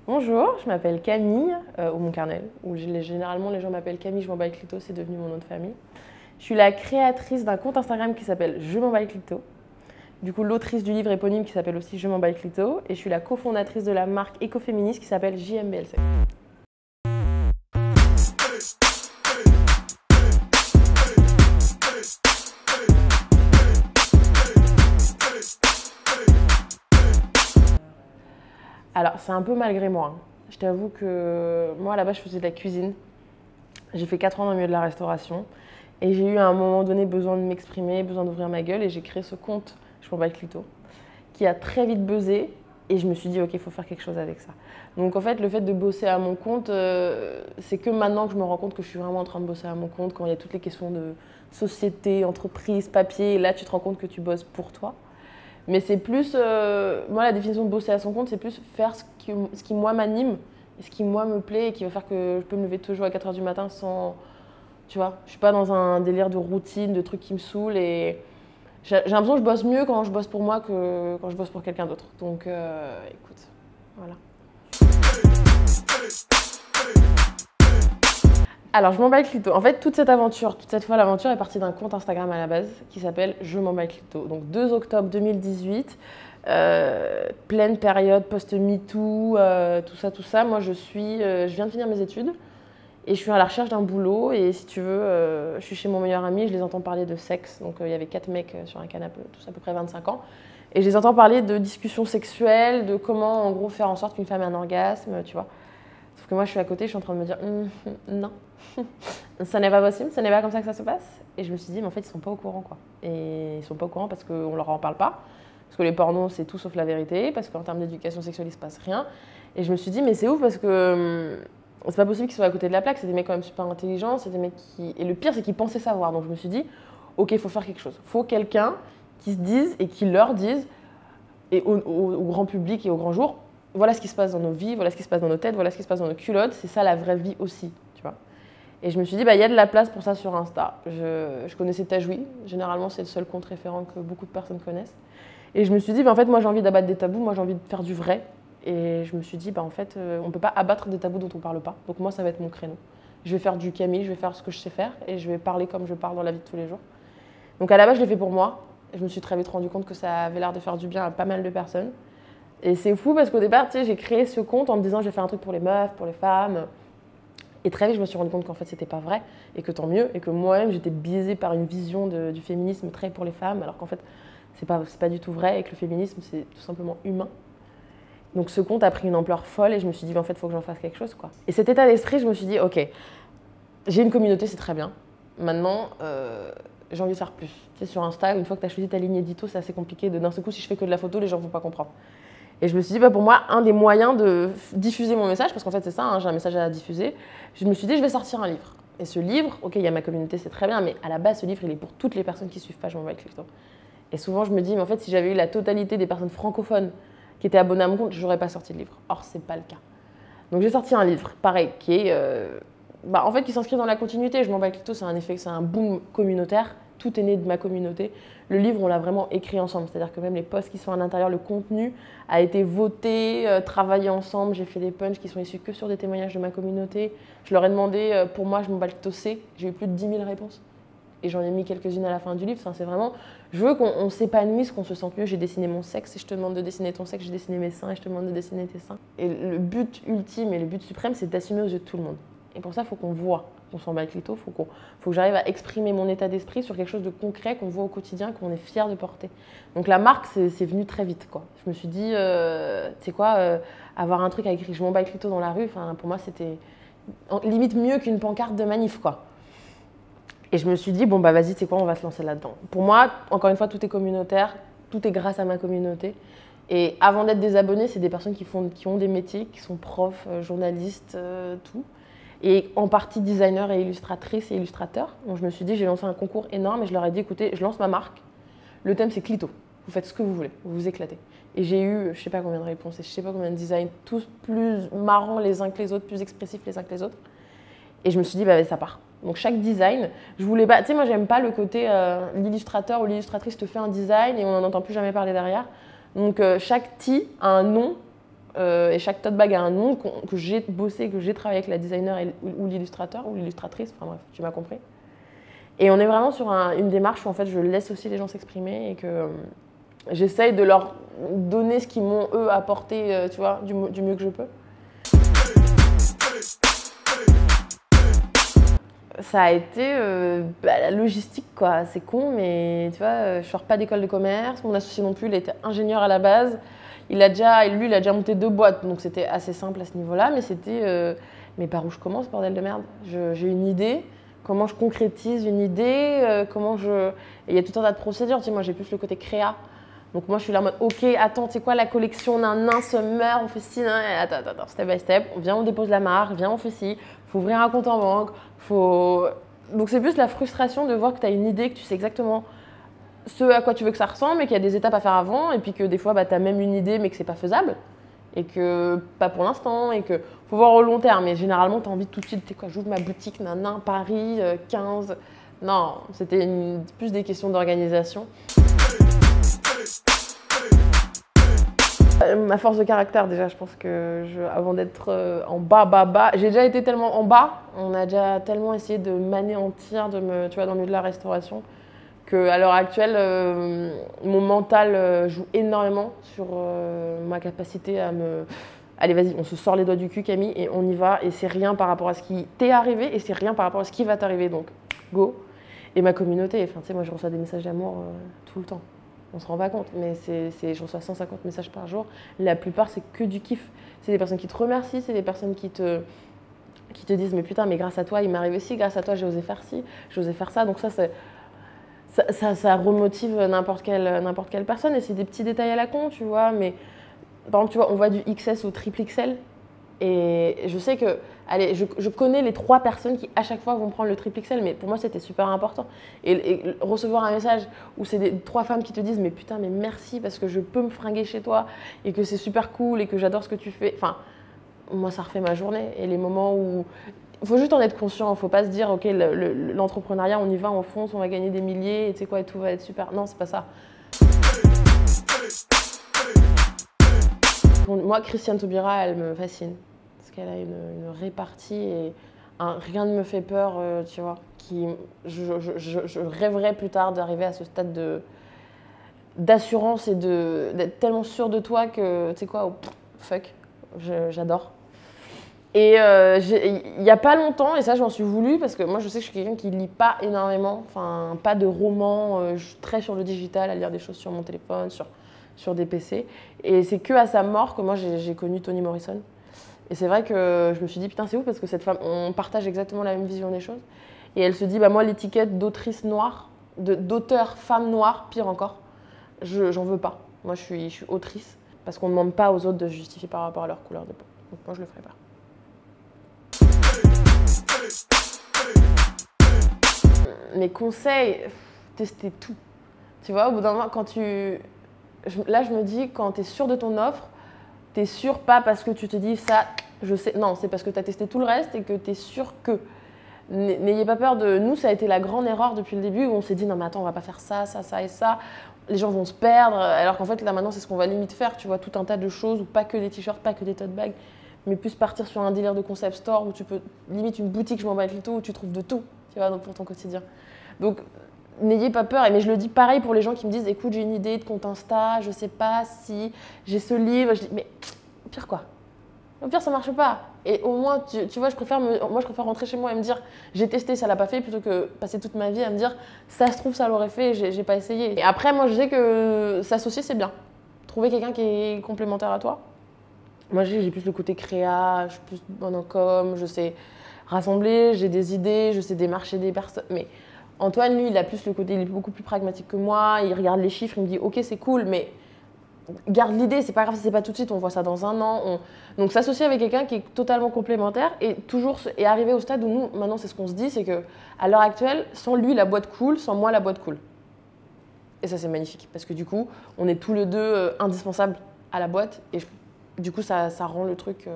Bonjour, je m'appelle Camille, ou mon carnel, ou généralement les gens m'appellent Camille, je m'en bats avec Clito, c'est devenu mon nom de famille. Je suis la créatrice d'un compte Instagram qui s'appelle Je m'en bats avec Clito. Du coup, l'autrice du livre éponyme qui s'appelle aussi Je m'en bats avec Clito. Et je suis la cofondatrice de la marque écoféministe qui s'appelle JMBLC. Alors, c'est un peu malgré moi. Je t'avoue que moi, à la base, je faisais de la cuisine. J'ai fait 4 ans dans le milieu de la restauration. Et j'ai eu à un moment donné besoin de m'exprimer, besoin d'ouvrir ma gueule. Et j'ai créé ce compte, Je m'en bats avec Clito, qui a très vite buzzé. Et je me suis dit, ok, il faut faire quelque chose avec ça. Donc en fait, le fait de bosser à mon compte, c'est que maintenant que je me rends compte que je suis vraiment en train de bosser à mon compte, quand il y a toutes les questions de société, entreprise, papier, et là tu te rends compte que tu bosses pour toi. Mais c'est plus, moi la définition de bosser à son compte, c'est plus faire ce qui moi m'anime, et ce qui moi me plaît, et qui va faire que je peux me lever toujours à 4 h du matin sans, tu vois, je suis pas dans un délire de routine, de trucs qui me saoulent, et j'ai l'impression que je bosse mieux quand je bosse pour moi que quand je bosse pour quelqu'un d'autre. Donc écoute, voilà. Alors, je m'en bats avec Clito. En fait, toute cette aventure, toute cette fois, l'aventure est partie d'un compte Instagram à la base qui s'appelle Je m'en bats avec Clito. Donc, 2 octobre 2018, pleine période post-MeToo, tout ça. Moi, je viens de finir mes études et je suis à la recherche d'un boulot. Et si tu veux, je suis chez mon meilleur ami, je les entends parler de sexe. Donc, il y avait 4 mecs sur un canapé, tous à peu près 25 ans. Et je les entends parler de discussions sexuelles, de comment, en gros, faire en sorte qu'une femme ait un orgasme, tu vois. Sauf que moi, je suis à côté, je suis en train de me dire non, ça n'est pas possible, ce n'est pas comme ça que ça se passe. Et je me suis dit, mais en fait, ils sont pas au courant, quoi. Et ils sont pas au courant parce qu'on leur en parle pas, parce que les pornos, c'est tout sauf la vérité, parce qu'en termes d'éducation sexuelle, il se passe rien. Et je me suis dit, mais c'est ouf parce que c'est pas possible qu'ils soient à côté de la plaque. C'est des mecs quand même super intelligents, c'est des mecs qui. Et le pire, c'est qu'ils pensaient savoir. Donc je me suis dit, ok, il faut faire quelque chose. Il faut quelqu'un qui se dise et qui leur dise, et au grand public et au grand jour, voilà ce qui se passe dans nos vies, voilà ce qui se passe dans nos têtes, voilà ce qui se passe dans nos culottes, c'est ça la vraie vie aussi, tu vois. Et je me suis dit, bah, y a de la place pour ça sur Insta. Je connaissais Tajoui, généralement c'est le seul compte référent que beaucoup de personnes connaissent. Et je me suis dit, bah, en fait, moi j'ai envie d'abattre des tabous, moi j'ai envie de faire du vrai. Et je me suis dit, bah, en fait, on ne peut pas abattre des tabous dont on ne parle pas. Donc moi, ça va être mon créneau. Je vais faire du Camille, je vais faire ce que je sais faire et je vais parler comme je parle dans la vie de tous les jours. Donc à la base, je l'ai fait pour moi. Je me suis très vite rendu compte que ça avait l'air de faire du bien à pas mal de personnes. Et c'est fou parce qu'au départ, tu sais, j'ai créé ce compte en me disant je vais faire un truc pour les meufs, pour les femmes. Et très vite, je me suis rendu compte qu'en fait, c'était pas vrai et que tant mieux. Et que moi-même, j'étais biaisée par une vision du féminisme très pour les femmes, alors qu'en fait, c'est pas du tout vrai et que le féminisme, c'est tout simplement humain. Donc ce compte a pris une ampleur folle et je me suis dit, en fait, il faut que j'en fasse quelque chose, quoi. Et cet état d'esprit, je me suis dit, ok, j'ai une communauté, c'est très bien. Maintenant, j'ai envie de faire plus. Tu sais, sur Insta, une fois que tu as choisi ta ligne édito, c'est assez compliqué. D'un seul coup, si je fais que de la photo, les gens ne vont pas comprendre. Et je me suis dit, bah, pour moi, un des moyens de diffuser mon message, parce qu'en fait c'est ça, hein, j'ai un message à diffuser, je me suis dit, je vais sortir un livre. Et ce livre, ok, il y a ma communauté, c'est très bien, mais à la base, ce livre, il est pour toutes les personnes qui suivent pas Je m'en bats avec Clito. Et souvent, je me dis, mais en fait, si j'avais eu la totalité des personnes francophones qui étaient abonnées à mon compte, j'aurais pas sorti le livre. Or, c'est pas le cas. Donc j'ai sorti un livre, pareil, qui est, en fait, qui s'inscrit dans la continuité. Je m'en bats avec Clito, c'est un boom communautaire. Tout est né de ma communauté. Le livre, on l'a vraiment écrit ensemble. C'est-à-dire que même les posts qui sont à l'intérieur, le contenu a été voté, travaillé ensemble. J'ai fait des punchs qui sont issus que sur des témoignages de ma communauté. Je leur ai demandé, pour moi, je m'en bats le Clito C. J'ai eu plus de 10 000 réponses. Et j'en ai mis quelques-unes à la fin du livre. Enfin, c'est vraiment, je veux qu'on s'épanouisse, qu'on se sente mieux. J'ai dessiné mon sexe et je te demande de dessiner ton sexe. J'ai dessiné mes seins et je te demande de dessiner tes seins. Et le but ultime et le but suprême, c'est d'assumer aux yeux de tout le monde. Et pour ça, il faut qu'on voit qu'on s'en bat avec Clito, faut que j'arrive à exprimer mon état d'esprit sur quelque chose de concret qu'on voit au quotidien, qu'on est fier de porter. Donc la marque, c'est venu très vite, quoi. Je me suis dit, tu sais quoi, avoir un truc avec écrit Je m'en bats avec Clito dans la rue, pour moi, c'était limite mieux qu'une pancarte de manif, quoi. Et je me suis dit, bon, bah vas-y, tu sais quoi, on va se lancer là-dedans. Pour moi, encore une fois, tout est communautaire, tout est grâce à ma communauté. Et avant d'être des abonnés, c'est des personnes qui ont des métiers, qui sont profs, journalistes, tout. Et en partie designers et illustratrices et illustrateurs. Donc je me suis dit, j'ai lancé un concours énorme et je leur ai dit, écoutez, je lance ma marque. Le thème, c'est Clito. Vous faites ce que vous voulez, vous vous éclatez. Et j'ai eu, je sais pas combien de réponses et je sais pas combien de designs, tous plus marrants les uns que les autres, plus expressifs les uns que les autres. Et je me suis dit, bah ça part. Donc chaque design, je voulais pas, tu sais, moi j'aime pas le côté l'illustrateur ou l'illustratrice te fait un design et on n'en entend plus jamais parler derrière. Donc chaque tee a un nom Et chaque tote bag a un nom que j'ai bossé, que j'ai travaillé avec la designer ou l'illustrateur ou l'illustratrice, enfin bref, tu m'as compris. Et on est vraiment sur une démarche où en fait je laisse aussi les gens s'exprimer et que j'essaye de leur donner ce qu'ils m'ont eux apporté, tu vois, du mieux que je peux. Ça a été la logistique, quoi. C'est con, mais tu vois, je sors pas d'école de commerce. Mon associé non plus, il était ingénieur à la base. Lui, il a déjà monté 2 boîtes, donc c'était assez simple à ce niveau-là. Mais c'était, mais par où je commence, bordel de merde? J'ai une idée. Comment je concrétise une idée? Il y a tout un tas de procédures. Tu sais, moi, j'ai plus le côté créa. Donc moi, je suis là en mode, ok, attends, tu sais quoi, la collection nan summer, on fait ci, attends, step by step. On dépose la marque, on fait ci. Faut ouvrir un compte en banque. Donc c'est plus la frustration de voir que tu as une idée, que tu sais exactement ce à quoi tu veux que ça ressemble et qu'il y a des étapes à faire avant. Et puis que des fois, tu as même une idée, mais que c'est pas faisable. Et que pas pour l'instant. Et que faut voir au long terme. Mais généralement, tu as envie tout de suite, tu sais quoi, j'ouvre ma boutique, Paris, 15. Non, c'était plus des questions d'organisation. Ma force de caractère, déjà, je pense que avant d'être en bas, j'ai déjà été tellement en bas, on a déjà tellement essayé de m'anéantir, tu vois, dans le milieu de la restauration, qu'à l'heure actuelle, mon mental joue énormément sur ma capacité à me... Allez, vas-y, on se sort les doigts du cul, Camille, et on y va, et c'est rien par rapport à ce qui t'est arrivé, et c'est rien par rapport à ce qui va t'arriver, donc go. Et ma communauté, enfin, tu sais, moi, je reçois des messages d'amour tout le temps. On se rend pas compte, mais je reçois 150 messages par jour. La plupart, c'est que du kiff. C'est des personnes qui te remercient, c'est des personnes qui te disent « Mais putain, mais grâce à toi, il m'est arrivé ci, grâce à toi, j'ai osé faire ci, j'ai osé faire ça. » Donc ça remotive n'importe quelle personne. Et c'est des petits détails à la con, tu vois. Mais par exemple, tu vois, on voit du XS au triple XL. Et je sais que, allez, je connais les 3 personnes qui à chaque fois vont prendre le triple XL, mais pour moi c'était super important. Et recevoir un message où c'est 3 femmes qui te disent mais putain mais merci parce que je peux me fringuer chez toi et que c'est super cool et que j'adore ce que tu fais. Enfin, moi ça refait ma journée. Et les moments où il faut juste en être conscient, il ne faut pas se dire ok l'entrepreneuriat on y va, on fonce, on va gagner des milliers et tu sais quoi et tout va être super. Non, c'est pas ça. Moi, Christiane Taubira, elle me fascine. Parce qu'elle a une répartie et rien ne me fait peur, tu vois. Je rêverais plus tard d'arriver à ce stade d'assurance et d'être tellement sûre de toi que, tu sais quoi, oh, fuck, j'adore. Et il n'y a pas longtemps, et ça je m'en suis voulu, parce que moi je sais que je suis quelqu'un qui ne lit pas énormément, enfin pas de romans, je suis très sur le digital, à lire des choses sur mon téléphone, sur des PC. Et c'est que à sa mort que moi j'ai connu Toni Morrison. Et c'est vrai que je me suis dit, putain, c'est ouf parce que cette femme, on partage exactement la même vision des choses. Et elle se dit, bah moi, l'étiquette d'autrice noire, d'auteur femme noire, pire encore, j'en veux pas. Moi, je suis autrice parce qu'on ne demande pas aux autres de se justifier par rapport à leur couleur de peau. Donc moi, je le ferai pas. Mes conseils, tester tout. Tu vois, au bout d'un moment, là, je me dis, quand tu es sûr de ton offre, tu es sûr pas parce que tu te dis ça, je sais. Non, c'est parce que tu as testé tout le reste et que tu es sûr que. N'ayez pas peur de. Nous, ça a été la grande erreur depuis le début où on s'est dit non, mais attends, on va pas faire ça, ça, ça et ça. Les gens vont se perdre. Alors qu'en fait, là maintenant, c'est ce qu'on va limite faire. Tu vois, tout un tas de choses où pas que des t-shirts, pas que des tote bags, mais plus partir sur un délire de concept store où tu peux. Limite une boutique, je m'en bats le tout, où tu trouves de tout, tu vois, donc pour ton quotidien. Donc, n'ayez pas peur, mais je le dis pareil pour les gens qui me disent écoute, j'ai une idée de compte Insta, je sais pas si j'ai ce livre. Je dis mais au pire quoi? Au pire ça marche pas. Et au moins, tu vois, je préfère rentrer chez moi et me dire j'ai testé, ça l'a pas fait, plutôt que passer toute ma vie à me dire ça se trouve, ça l'aurait fait, j'ai pas essayé. Et après, moi je sais que s'associer c'est bien. Trouver quelqu'un qui est complémentaire à toi. Moi j'ai plus le côté créa, je suis plus bonne en com, je sais rassembler, j'ai des idées, je sais démarcher des personnes. Mais Antoine, lui, il a plus le côté, il est beaucoup plus pragmatique que moi, il regarde les chiffres, il me dit ok c'est cool, mais garde l'idée, c'est pas grave si c'est pas tout de suite, on voit ça dans un an. Donc s'associer avec quelqu'un qui est totalement complémentaire et arriver au stade où nous, maintenant c'est ce qu'on se dit, c'est qu'à l'heure actuelle, sans lui la boîte cool, sans moi la boîte cool. Et ça c'est magnifique, parce que du coup, on est tous les deux indispensables à la boîte, et du coup ça rend le truc...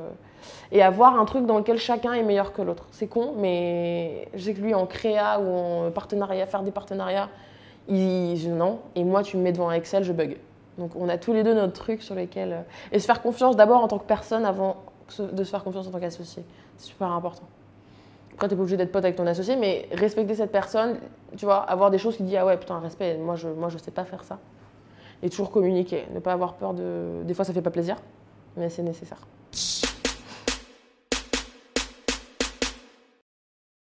Et avoir un truc dans lequel chacun est meilleur que l'autre. C'est con, mais je sais que lui, en créa ou en partenariat, faire des partenariats, non. Et moi, tu me mets devant un Excel, je bug. Donc on a tous les deux notre truc sur lesquels... Et se faire confiance d'abord en tant que personne avant de se faire confiance en tant qu'associé. C'est super important. Après, t'es pas obligé d'être pote avec ton associé, mais respecter cette personne, tu vois, avoir des choses qui disent ah ouais, putain, respect, moi je sais pas faire ça. Et toujours communiquer, ne pas avoir peur de... Des fois ça fait pas plaisir, mais c'est nécessaire.